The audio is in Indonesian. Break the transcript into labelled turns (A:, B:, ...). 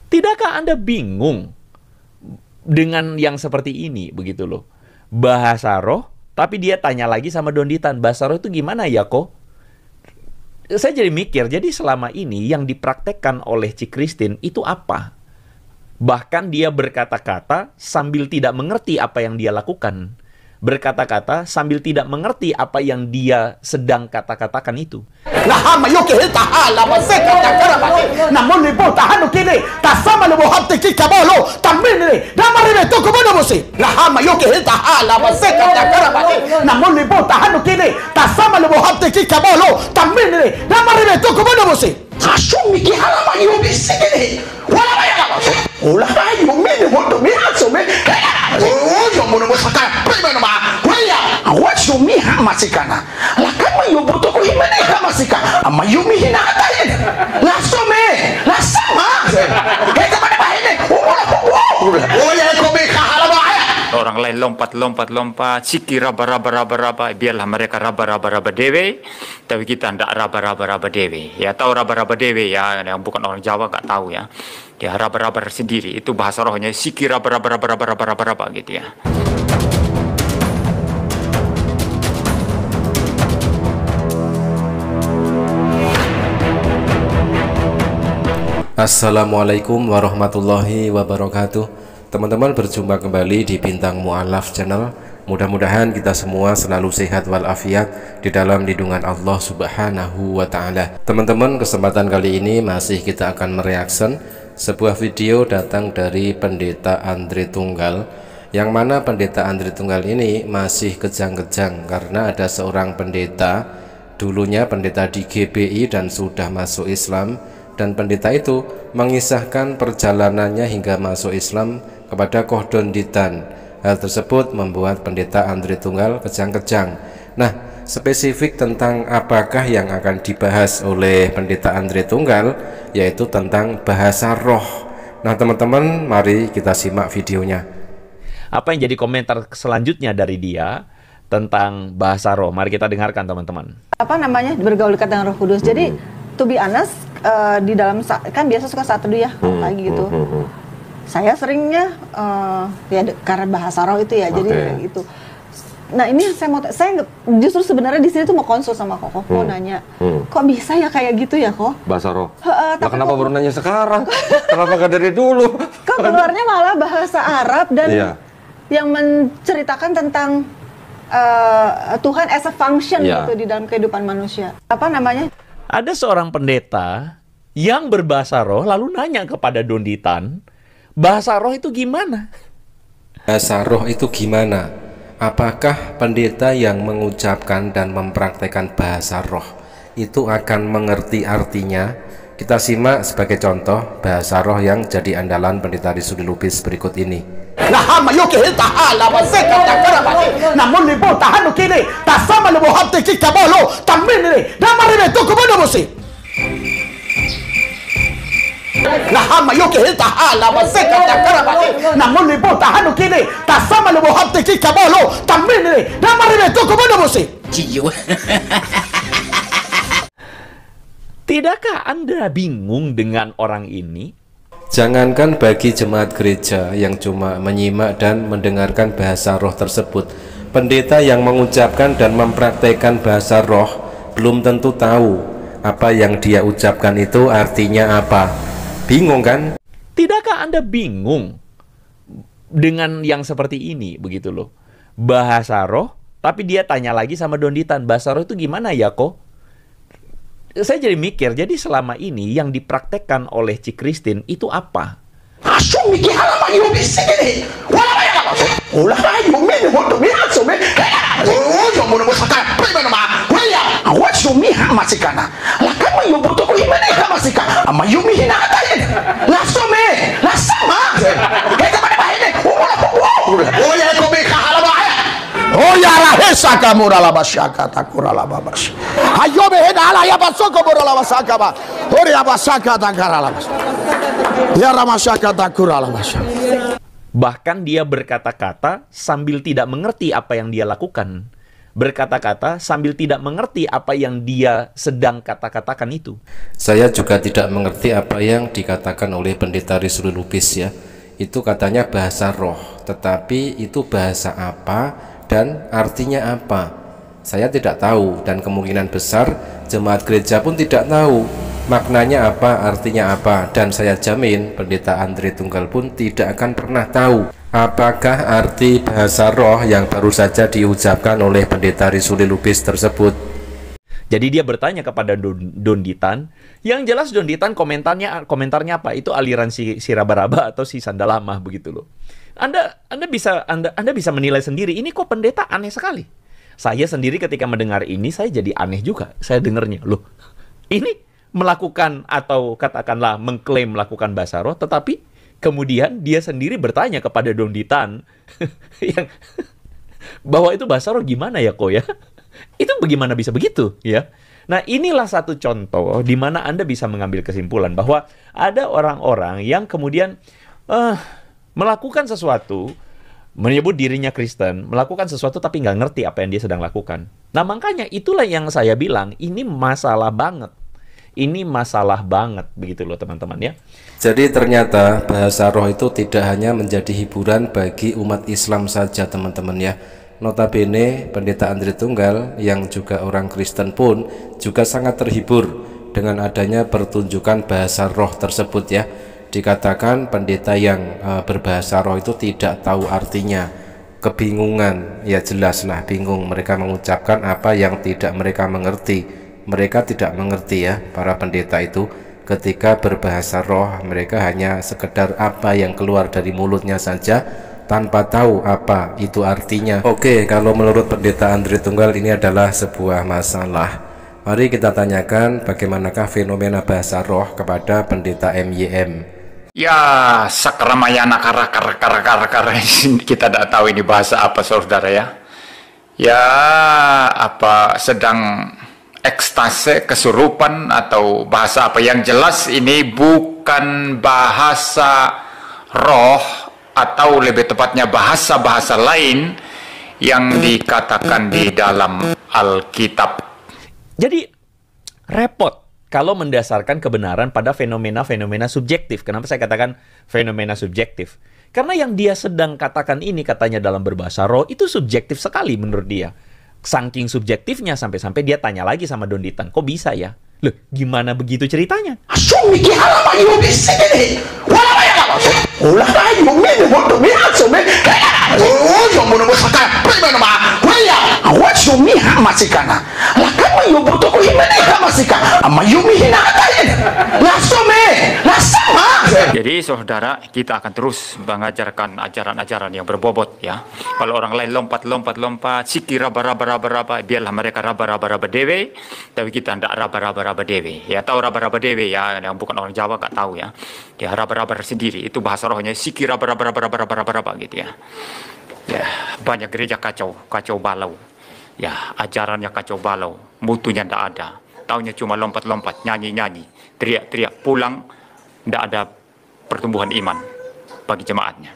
A: Tidakkah Anda bingung dengan yang seperti ini, begitu loh? Bahasa roh, tapi dia tanya lagi sama Donditan, bahasa roh itu gimana ya kok? Saya jadi mikir, jadi selama ini yang dipraktekkan oleh Ci Christine itu apa? Bahkan dia berkata-kata sambil tidak mengerti apa yang dia lakukan. Berkata-kata sambil tidak mengerti apa yang dia sedang kata-katakan itu.
B: Orang lain lompat, siki raba, biarlah mereka raba dewe, tapi kita ndak raba dewe. Ya tahu raba dewe ya, yang bukan orang Jawa nggak tahu ya. Ya raba sendiri, itu bahasa rohnya siki raba gitu ya.
C: Assalamualaikum warahmatullahi wabarakatuh. Teman-teman, berjumpa kembali di Bintang Mu'alaf Channel. Mudah-mudahan kita semua selalu sehat walafiat di dalam lindungan Allah Subhanahu wa Ta'ala. Teman-teman, kesempatan kali ini masih kita akan mereaction sebuah video datang dari Pendeta Andre Tunggal, yang mana Pendeta Andre Tunggal ini masih kejang-kejang karena ada seorang pendeta, dulunya pendeta di GBI dan sudah masuk Islam, dan pendeta itu mengisahkan perjalanannya hingga masuk Islam kepada Koh Donditan. Hal tersebut membuat Pendeta Andre Tunggal kejang-kejang. Nah, spesifik tentang apakah yang akan dibahas oleh Pendeta Andre Tunggal, yaitu tentang bahasa roh. Nah teman-teman, mari kita simak videonya.
A: Apa yang jadi komentar selanjutnya dari dia tentang bahasa roh? Mari kita dengarkan teman-teman.
D: Apa namanya, bergaul dekat dengan Roh Kudus. Jadi to be honest, di dalam kan biasa suka saat teduh ya pagi gitu. Saya seringnya ya karena bahasa roh itu ya, jadi kayak gitu. Nah ini saya justru sebenarnya di sini tuh mau konsul sama Koko, mau nanya, kok bisa ya kayak gitu ya kok?
E: Bahasa roh. Nah, kenapa baru nanya sekarang? Kenapa gak dari dulu?
D: Kok keluarnya malah bahasa Arab dan yang menceritakan tentang Tuhan as a function gitu di dalam kehidupan manusia. Apa namanya?
A: Ada seorang pendeta yang berbahasa roh lalu nanya kepada Donditan, bahasa roh itu gimana?
C: Bahasa roh itu gimana? Apakah pendeta yang mengucapkan dan mempraktekkan bahasa roh itu akan mengerti artinya? Kita simak sebagai contoh bahasa roh yang jadi andalan Pendeta Rizuli Lubis berikut ini.
A: Tidakkah Anda bingung dengan orang ini?
C: Jangankan bagi jemaat gereja yang cuma menyimak dan mendengarkan bahasa roh tersebut, pendeta yang mengucapkan dan mempraktekkan bahasa roh belum tentu tahu apa yang dia ucapkan itu artinya apa. Bingung kan?
A: Tidakkah Anda bingung dengan yang seperti ini, begitu loh? Bahasa roh, tapi dia tanya lagi sama Donditan, bahasa roh itu gimana ya kok? Saya jadi mikir, jadi selama ini yang dipraktekkan oleh Ci Christine itu apa?
F: Oh ya rahesa kamu ralabashaka takuralababas. Ayo behena ala ya basoko boralabasaka ba. Ori abasaka takaralabas. Ya ramashaka takuralabas.
A: Bahkan dia berkata-kata sambil tidak mengerti apa yang dia lakukan. berkata-kata sambil tidak mengerti apa yang dia sedang kata-katakan itu.
C: Saya juga tidak mengerti apa yang dikatakan oleh Pendeta Rizul Lubis ya. Itu katanya bahasa roh, tetapi itu bahasa apa dan artinya apa? Saya tidak tahu, dan kemungkinan besar jemaat gereja pun tidak tahu maknanya apa, artinya apa, dan saya jamin Pendeta Andre Tunggal pun tidak akan pernah tahu apakah arti bahasa roh yang baru saja diucapkan oleh Pendeta Rizul Lubis tersebut.
A: Jadi dia bertanya kepada Donditan, yang jelas Donditan komentarnya apa? Itu aliran si raba-raba atau si Sandalamah begitu loh. Anda bisa menilai sendiri, ini kok pendeta aneh sekali. Saya sendiri ketika mendengar ini saya jadi aneh juga. Saya dengarnya, loh. Ini melakukan atau katakanlah mengklaim melakukan bahasa roh, tetapi kemudian dia sendiri bertanya kepada Donditan yang bahwa itu bahasa roh gimana ya kok ya? Itu bagaimana bisa begitu ya? Nah, inilah satu contoh di mana Anda bisa mengambil kesimpulan bahwa ada orang-orang yang kemudian melakukan sesuatu, menyebut dirinya Kristen, melakukan sesuatu tapi nggak ngerti apa yang dia sedang lakukan. Nah, makanya itulah yang saya bilang, ini masalah banget. Ini masalah banget, begitu loh teman-teman ya.
C: Jadi ternyata bahasa roh itu tidak hanya menjadi hiburan bagi umat Islam saja teman-teman ya. Notabene Pendeta Andre Tunggal yang juga orang Kristen pun juga sangat terhibur dengan adanya pertunjukan bahasa roh tersebut ya. Dikatakan pendeta yang berbahasa roh itu tidak tahu artinya, kebingungan, ya jelaslah bingung, mereka mengucapkan apa yang tidak mereka mengerti. Mereka tidak mengerti ya, para pendeta itu ketika berbahasa roh, mereka hanya sekedar apa yang keluar dari mulutnya saja tanpa tahu apa itu artinya. Oke, kalau menurut Pendeta Andre Tunggal ini adalah sebuah masalah. Mari kita tanyakan bagaimanakah fenomena bahasa roh kepada Pendeta MYM.
B: Ya, sakramayana kara kita tidak tahu ini bahasa apa saudara ya. Ya, apa sedang ekstase, kesurupan atau bahasa apa, yang jelas ini bukan bahasa roh atau lebih tepatnya bahasa-bahasa lain yang dikatakan di dalam Alkitab.
A: Jadi repot kalau mendasarkan kebenaran pada fenomena-fenomena subjektif. Kenapa saya katakan fenomena subjektif? Karena yang dia sedang katakan ini katanya dalam berbahasa roh itu subjektif sekali menurut dia. Saking subjektifnya sampai-sampai dia tanya lagi sama Donditan, kok bisa ya? Loh, gimana begitu ceritanya?
B: Jadi saudara, kita akan terus mengajarkan ajaran-ajaran yang berbobot ya. Kalau orang lain lompat, siki raba-raba, biarlah mereka raba-raba dewe, tapi kita tidak raba-raba dewe. Ya, tahu raba-raba dewe ya, yang bukan orang Jawa nggak tahu ya. Dia raba-raba sendiri, itu bahasa rohnya siki raba-raba gitu ya. Ya, banyak gereja kacau balau. Ya, ajarannya kacau balau, mutunya tidak ada. Taunya cuma lompat-lompat, nyanyi-nyanyi, teriak-teriak, pulang tidak ada pertumbuhan iman bagi jemaatnya.